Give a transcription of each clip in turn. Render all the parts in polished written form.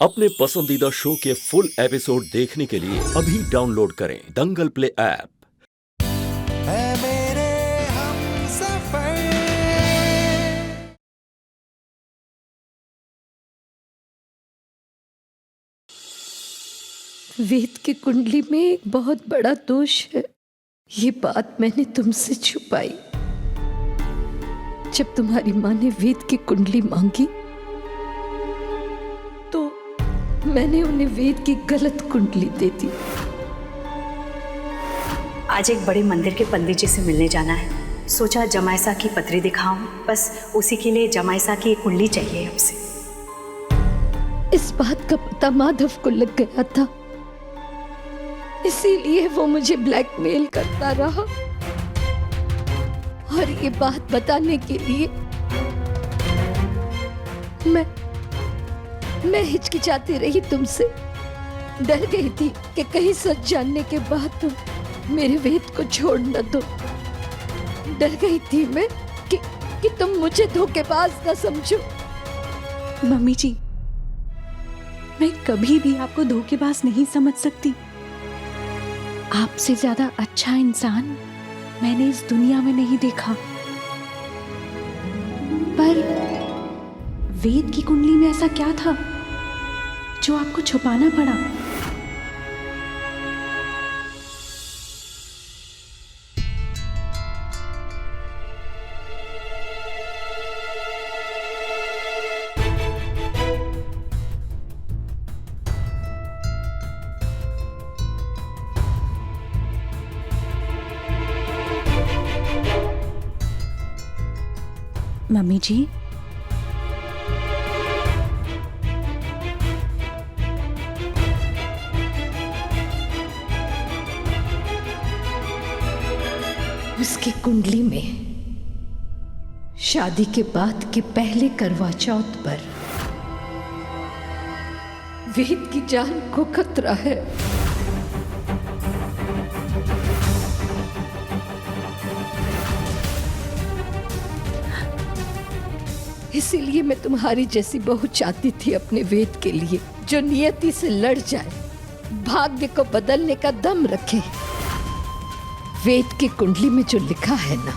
अपने पसंदीदा शो के फुल एपिसोड देखने के लिए अभी डाउनलोड करें दंगल प्ले ऐप। है मेरे हमसफर। वेद की कुंडली में एक बहुत बड़ा दोष है। ये बात मैंने तुमसे छुपाई। जब तुम्हारी माँ ने वेद की कुंडली मांगी तो मैंने उन्हें वेद की गलत कुंडली दे दी। आज एक बड़े मंदिर के पंडित जी से मिलने जाना है। सोचा जमाईसा की पत्री दिखाऊं, बस उसी के लिए जमाईसा की एक कुंडली चाहिए हमसे। इस बात का पता माधव को लग गया था, इसीलिए वो मुझे ब्लैकमेल करता रहा। और ये बात बताने के लिए मैं हिचकिचाती रही तुमसे। डर गई थी कि कहीं सच जानने के बाद तुम मेरे वेद को छोड़ न दो। डर गई थी मैं कि तुम मुझे धोखेबाज न समझो। मम्मी जी, मैं कभी भी आपको धोखेबाज नहीं समझ सकती। आपसे ज्यादा अच्छा इंसान मैंने इस दुनिया में नहीं देखा। पर वेद की कुंडली में ऐसा क्या था जो आपको छुपाना पड़ा? मम्मी जी, उसकी कुंडली में शादी के बाद के पहले करवा चौथ पर वेद की जान को खतरा है। इसीलिए मैं तुम्हारी जैसी बहू चाहती थी अपने वेद के लिए, जो नियति से लड़ जाए, भाग्य को बदलने का दम रखे। वेद की कुंडली में जो लिखा है ना,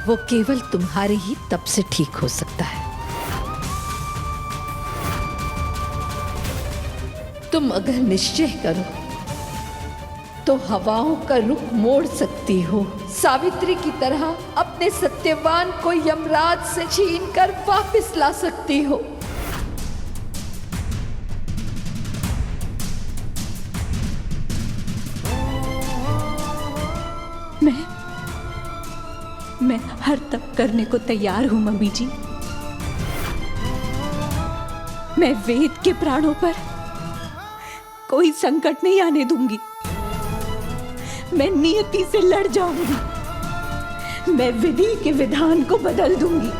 वो केवल तुम्हारे ही तप से ठीक हो सकता है। तुम अगर निश्चय करो तो हवाओं का रुख मोड़ सकती हो, सावित्री की तरह अपने सत्यवान को यमराज से छीनकर वापस ला सकती हो। मैं हर तप करने को तैयार हूं मम्मी जी। मैं वेद के प्राणों पर कोई संकट नहीं आने दूंगी। मैं नियति से लड़ जाऊंगी। मैं विधि के विधान को बदल दूंगी।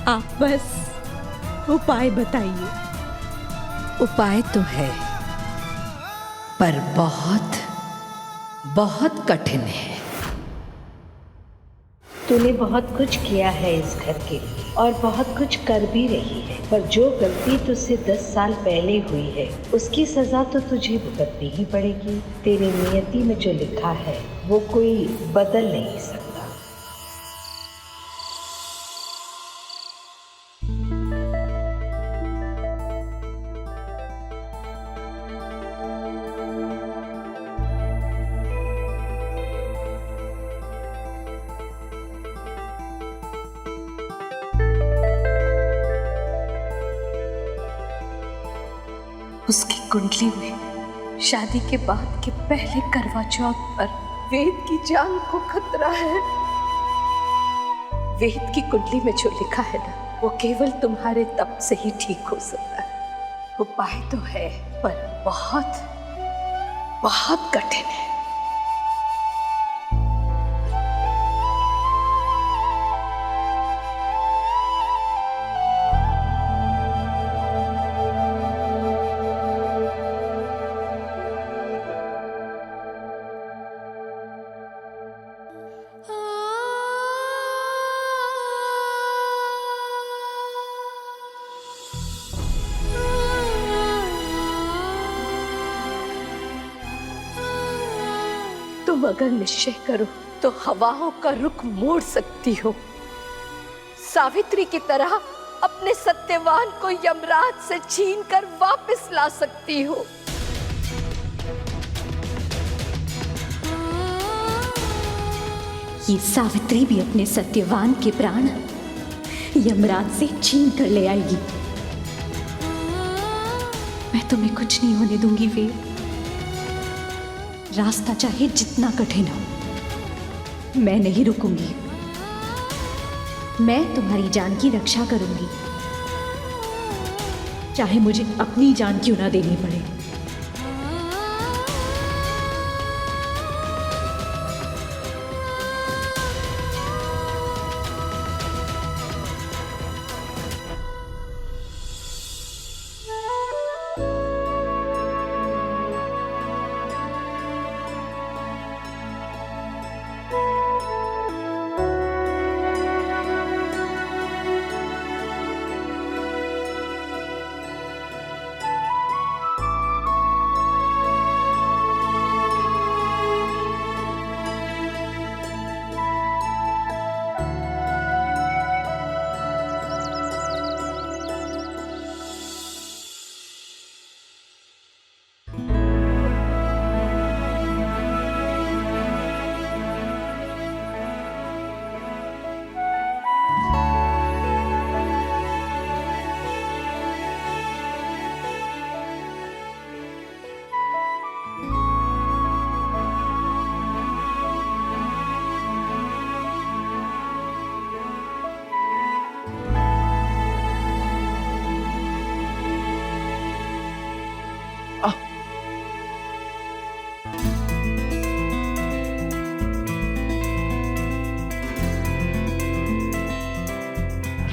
आप बस उपाय बताइए। उपाय तो है, पर बहुत बहुत कठिन है। तूने बहुत कुछ किया है इस घर के लिए और बहुत कुछ कर भी रही है, पर जो गलती तुझसे 10 साल पहले हुई है उसकी सजा तो तुझे भुगतनी ही पड़ेगी। तेरी नियति में जो लिखा है वो कोई बदल नहीं सकता। उसकी कुंडली में शादी के बाद के पहले करवा चौथ पर वेद की जान को खतरा है। वेद की कुंडली में जो लिखा है ना, वो केवल तुम्हारे तप से ही ठीक हो सकता है। उपाय तो है, पर बहुत बहुत कठिन है। तुम अगर निश्चय करो तो हवाओं का रुख मोड़ सकती हो, सावित्री की तरह अपने सत्यवान को यमराज से छीनकर वापस ला सकती हो। ये सावित्री भी अपने सत्यवान के प्राण यमराज से छीन कर ले आएगी। मैं तुम्हें कुछ नहीं होने दूंगी वेद। रास्ता चाहे जितना कठिन हो, मैं नहीं रुकूंगी। मैं तुम्हारी जान की रक्षा करूंगी, चाहे मुझे अपनी जान क्यों ना देनी पड़े।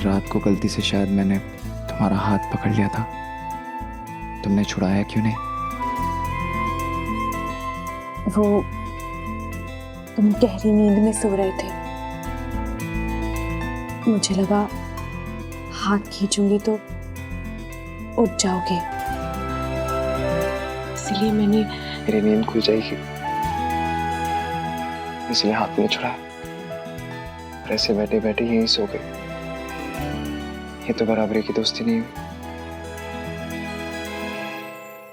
रात को गलती से शायद मैंने तुम्हारा हाथ पकड़ लिया था। तुमने छुड़ाया क्यों नहीं? वो तुम गहरी नींद में सो रहे थे, मुझे लगा हाथ खींचूंगी तो उठ जाओगे, इसलिए मैंने। मेरी नींद खुल जाएगी इसलिए हाथ नहीं छुड़ाया, और ऐसे बैठे बैठे यहीं सो गए। ये तो बराबरी की दोस्ती नहीं हुई।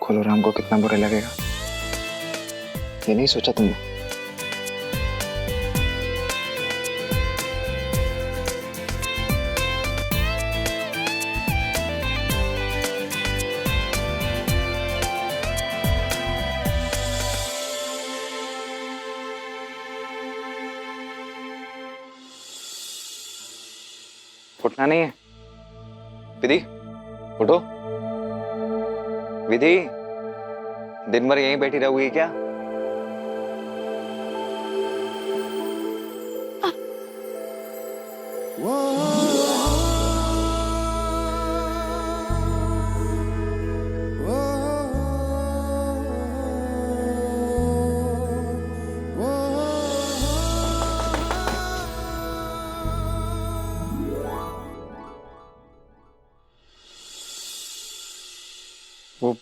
खोलो राम को कितना बुरा लगेगा, ये नहीं सोचा तुमने? उठना नहीं है विधि, उठो। विधि, दिन भर यहीं बैठी रहोगी क्या? वो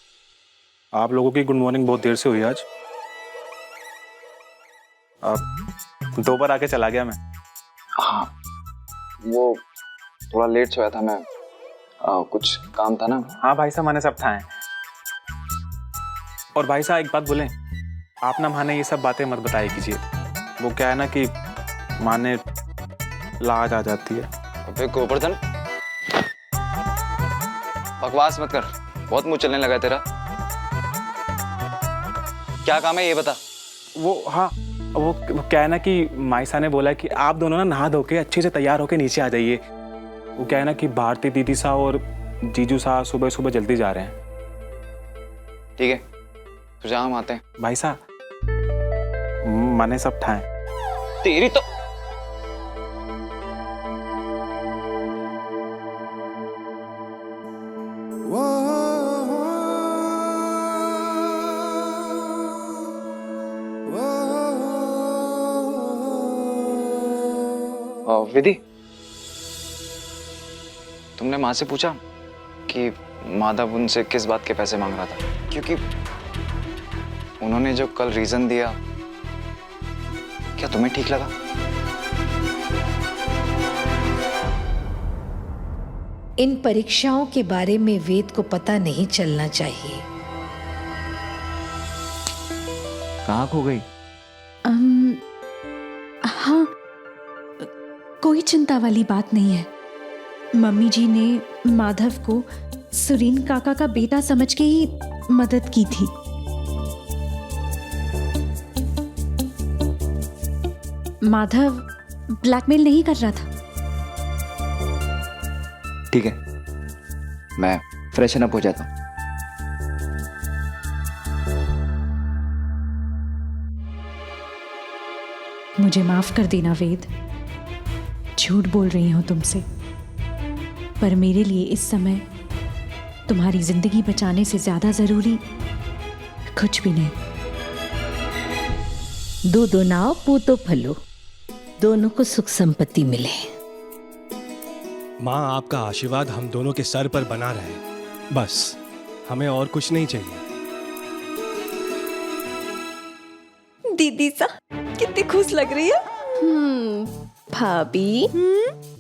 आप लोगों की गुड मॉर्निंग बहुत देर से हुई आज। दो बार आके चला गया मैं। हाँ, वो थोड़ा लेट सोया था मैं, कुछ काम था ना। हाँ भाई साहब, मैंने सब ठाए। और भाई साहब एक बात बोलें, आप ना माने ये सब बातें मत बताया कीजिए। वो क्या है ना कि माने लाज आ जाती है। अबे गोवर्धन, बकवास मत कर, बहुत मुंह चलने लगा है तेरा। क्या काम है ये बता। वो क्या है ना कि माइसा ने बोला कि आप दोनों ना नहा धो के अच्छे से तैयार होके नीचे आ जाइए। वो क्या है ना कि भारती दीदी सा और जीजू सा सुबह सुबह जल्दी जा रहे हैं। ठीक है, तो जहाँ हम आते हैं। भाई साहब मैंने सब ठाए। तेरी तो विधि, तुमने माँ से पूछा कि माधव उनसे किस बात के पैसे मांग रहा था? क्योंकि उन्होंने जो कल रीजन दिया क्या तुम्हें ठीक लगा? इन परीक्षाओं के बारे में वेद को पता नहीं चलना चाहिए। कहाँ खो गई? हाँ, कोई चिंता वाली बात नहीं है। मम्मी जी ने माधव को सुरीन काका का बेटा समझ के ही मदद की थी। माधव ब्लैकमेल नहीं कर रहा था। ठीक है, मैं फ्रेशन अप हो जाता हूँ। मुझे माफ कर देना वेद, झूठ बोल रही हूं तुमसे, पर मेरे लिए इस समय तुम्हारी जिंदगी बचाने से ज्यादा जरूरी कुछ भी नहीं। दूधो नाव पूतो फलो, दोनों को सुख संपत्ति मिले। माँ, आपका आशीर्वाद हम दोनों के सर पर बना रहे, बस हमें और कुछ नहीं चाहिए। दीदी सा कितनी खुश लग रही है। भाभी,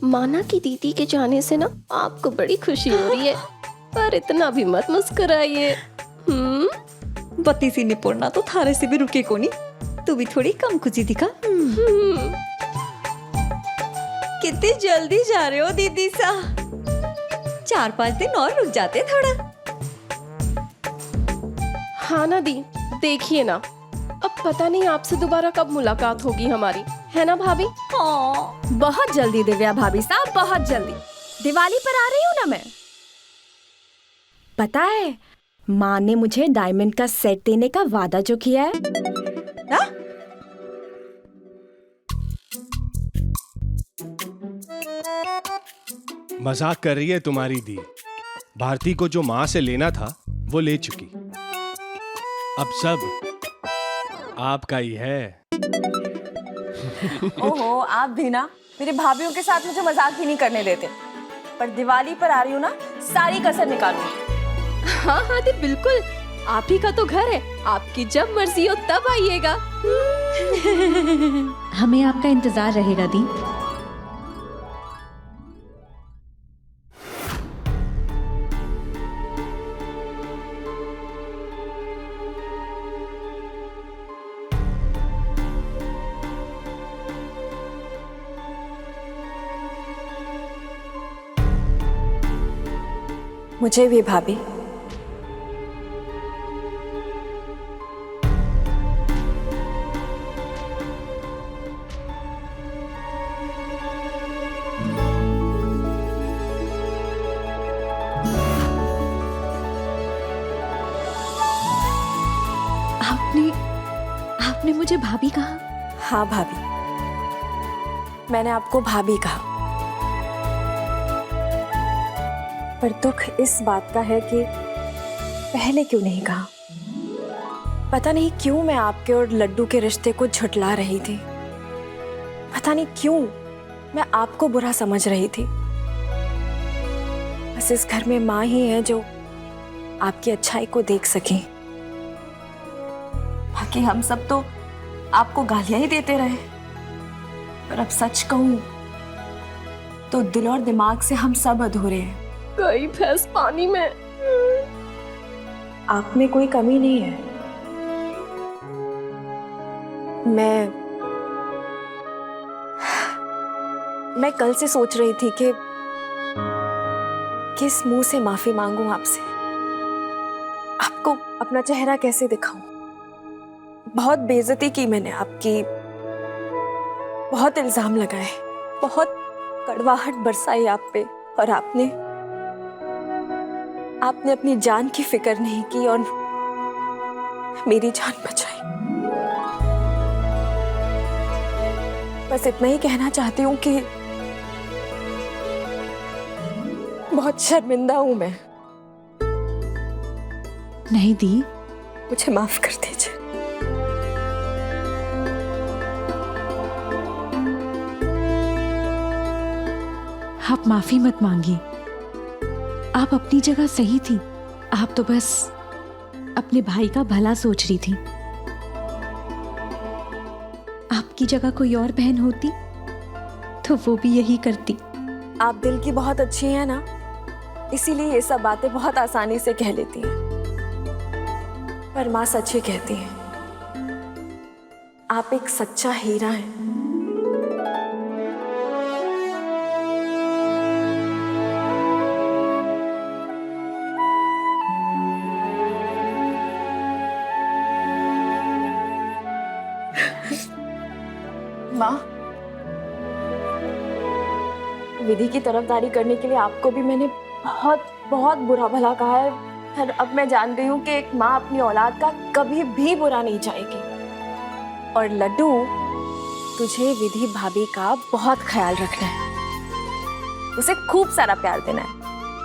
माना कि दीदी के जाने से ना आपको बड़ी खुशी हो रही है, पर इतना भी मत मुस्कुराइए। बत्ती सी निपुणना तो थारे से भी रुके को नहीं, तू भी थोड़ी कम खुशी दिखा। कितनी जल्दी जा रहे हो दीदी सा, 4-5 दिन और रुक जाते थोड़ा। हाँ ना दी, देखिए ना, अब पता नहीं आपसे दोबारा कब मुलाकात होगी हमारी, है ना भाभी? बहुत जल्दी दिव्या भाभी साहब, बहुत जल्दी। दिवाली पर आ रही हूँ ना मैं। पता है, माँ ने मुझे डायमंड का सेट देने का वादा जो किया है ना? मजाक कर रही है तुम्हारी दी। भारती को जो माँ से लेना था वो ले चुकी, अब सब आपका ही है। ओहो, आप भी ना मेरे भाभीयों के साथ मुझे मजाक ही नहीं करने देते। पर दिवाली पर आ रही हूँ ना, सारी कसर निकालूंगी। हाँ हाँ दी, बिल्कुल, आप ही का तो घर है, आपकी जब मर्जी हो तब आइएगा। हमें आपका इंतजार रहेगा दी। मुझे भी भाभी। आपने मुझे भाभी कहा? हाँ भाभी, मैंने आपको भाभी कहा। पर दुख इस बात का है कि पहले क्यों नहीं कहा। पता नहीं क्यों मैं आपके और लड्डू के रिश्ते को झुठला रही थी। पता नहीं क्यों मैं आपको बुरा समझ रही थी। बस इस घर में माँ ही है जो आपकी अच्छाई को देख सके। बाकी हम सब तो आपको गालियां ही देते रहे। पर अब सच कहूं तो दिल और दिमाग से हम सब अधूरे हैं। गई भैंस पानी में। आप में कोई कमी नहीं है। मैं कल से सोच रही थी कि किस मुंह से माफी मांगूं आपसे, आपको अपना चेहरा कैसे दिखाऊं। बहुत बेइज्जती की मैंने आपकी, बहुत इल्जाम लगाए, बहुत कड़वाहट बरसाई आप पे, और आपने अपनी जान की फिक्र नहीं की और मेरी जान बचाई। बस इतना ही कहना चाहती हूँ कि बहुत शर्मिंदा हूं मैं। नहीं दी, मुझे माफ कर दीजिए। आप माफी मत मांगिए। आप अपनी जगह सही थी। आप तो बस अपने भाई का भला सोच रही थी। आप आपकी जगह कोई और बहन होती तो वो भी यही करती। आप दिल की बहुत अच्छी हैं ना, इसीलिए ये सब बातें बहुत आसानी से कह लेती हैं। पर माँ सच्ची कहती हैं, आप एक सच्चा हीरा हैं। माँ, विधि की तरफदारी करने के लिए आपको भी मैंने बहुत बहुत बुरा भला कहा है, पर अब मैं जान गई हूँ कि एक माँ अपनी औलाद का कभी भी बुरा नहीं चाहेगी। और लड्डू, तुझे विधि भाभी का बहुत ख्याल रखना है, उसे खूब सारा प्यार देना है,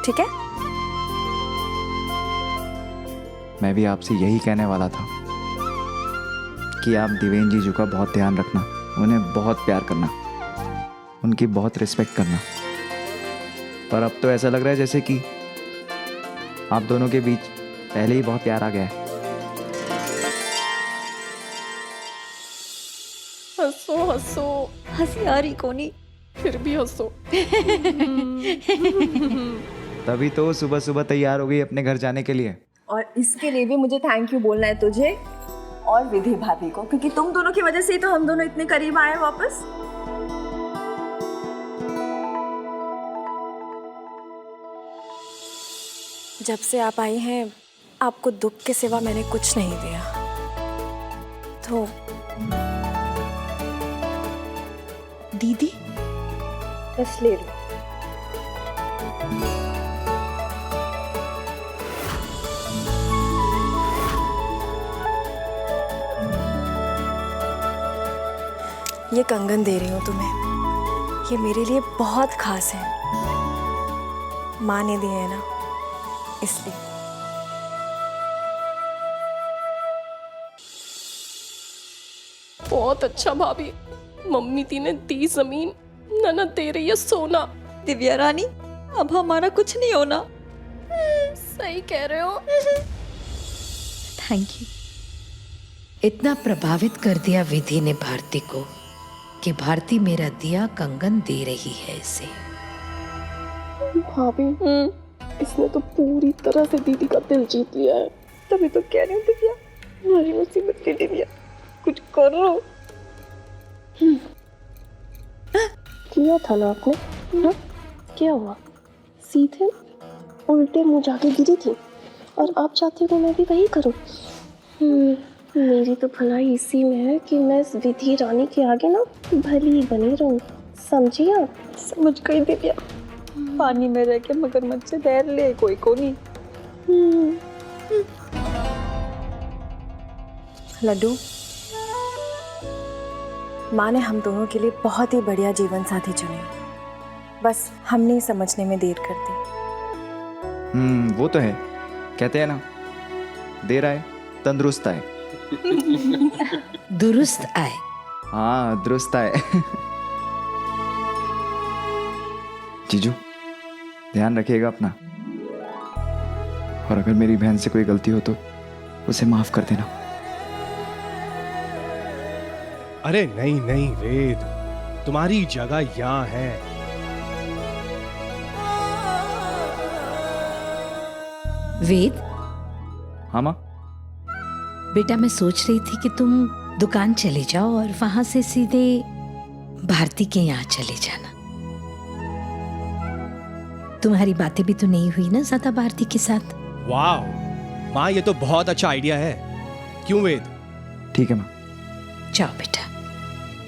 ठीक है? मैं भी आपसे यही कहने वाला था कि आप दिवेन जीजू का बहुत ध्यान रखना, उन्हें बहुत प्यार करना, उनकी बहुत रिस्पेक्ट करना। पर अब तो ऐसा लग रहा है जैसे कि आप दोनों के बीच पहले ही बहुत प्यार आ गया है। हंसो हंसो, हंसी आ रही को नहीं, फिर भी हंसो। तभी तो सुबह सुबह तैयार हो गई अपने घर जाने के लिए। और इसके लिए भी मुझे थैंक यू बोलना है तुझे और विधि भाभी को, क्योंकि तुम दोनों की वजह से ही तो हम दोनों इतने करीब आए वापस। जब से आप आई हैं, आपको दुख के सिवा मैंने कुछ नहीं दिया, तो दीदी बस ले लो। ये कंगन दे रही हूँ तुम्हें, ये मेरे लिए बहुत खास है। माँ ने दिए है ना, इसलिए। बहुत अच्छा भाभी, मम्मी ती ने दी जमीन, ननद दे रही है सोना। दिव्या रानी, अब हमारा कुछ नहीं होना। सही कह रहे हो। Thank you. इतना प्रभावित कर दिया विधि ने भारती को कि भारती मेरा दिया कंगन दे रही है इसे। भाभी, इसने तो पूरी तरह से दीदी का दिल जीत लिया है। तभी तो कह रही हूँ दिव्या, हमारी मुसीबत की दिव्या, कुछ करो। किया था ना आपने? हाँ? क्या हुआ? सीधे उल्टे मुंह जाके गिरी थी और आप चाहते हो मैं भी वही करूं? मेरी तो भलाई इसी में है कि मैं इस विधि रानी के आगे ना भली बनी रहूं, समझी आप? समझ गई दिव्या, पानी में रह के मगरमच्छ से तैर ले, कोई को नहीं। लड्डू, माँ ने हम दोनों के लिए बहुत ही बढ़िया जीवन साथी चुने, बस हमने ही समझने में देर कर दी। वो तो है, कहते हैं ना, देर आए तंदुरुस्त आए। दुरुस्त आए। हाँ, दुरुस्त आए। जीजू, ध्यान रखिएगा अपना, और अगर मेरी बहन से कोई गलती हो तो उसे माफ कर देना। अरे नहीं नहीं वेद, तुम्हारी जगह यहाँ है। वेद। हाँ माँ। बेटा, मैं सोच रही थी कि तुम दुकान चले जाओ और वहां से सीधे भारती के यहाँ चले जाना। तुम्हारी बातें भी तो नहीं हुई ना ज्यादा भारती के साथ? वाह माँ, ये तो बहुत अच्छा आइडिया है। क्यों वेद? ठीक है माँ। जाओ बेटा।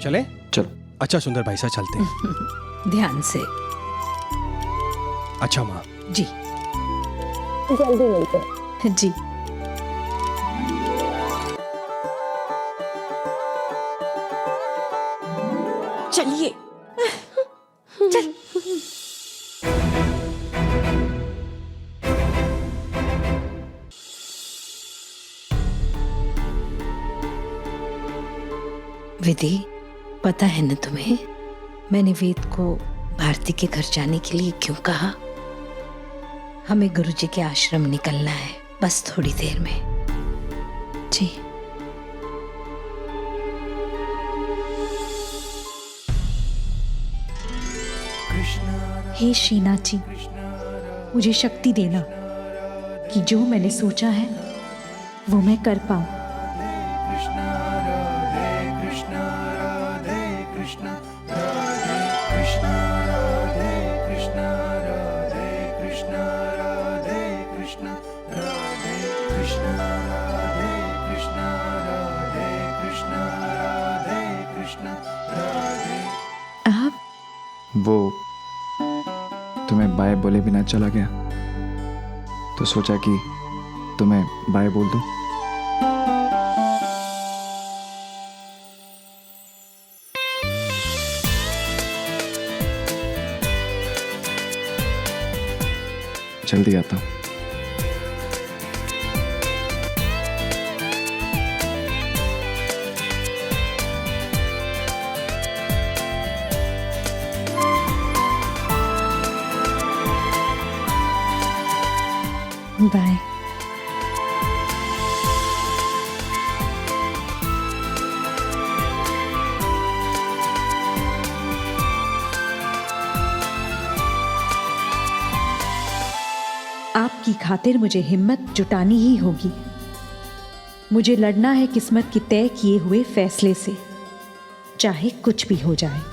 चले? चलो। अच्छा सुंदर भाई साहब, चलते हैं। ध्यान से। अच्छा माँ जी। जल्दी मिलते हैं। जी। चलिए। चल। विधि, पता है ना तुम्हें, मैंने वेद को भारती के घर जाने के लिए क्यों कहा? हमें गुरुजी के आश्रम निकलना है, बस थोड़ी देर में। जी। हे श्रीनाथ जी, मुझे शक्ति देना कि जो मैंने सोचा है वो मैं कर पाऊं। आप वो तुम्हें बाय बोले बिना चला गया तो सोचा कि तुम्हें बाय बोल दूं। जल्दी आता हूं। बाय। आपकी खातिर मुझे हिम्मत जुटानी ही होगी। मुझे लड़ना है किस्मत की तय किए हुए फैसले से, चाहे कुछ भी हो जाए।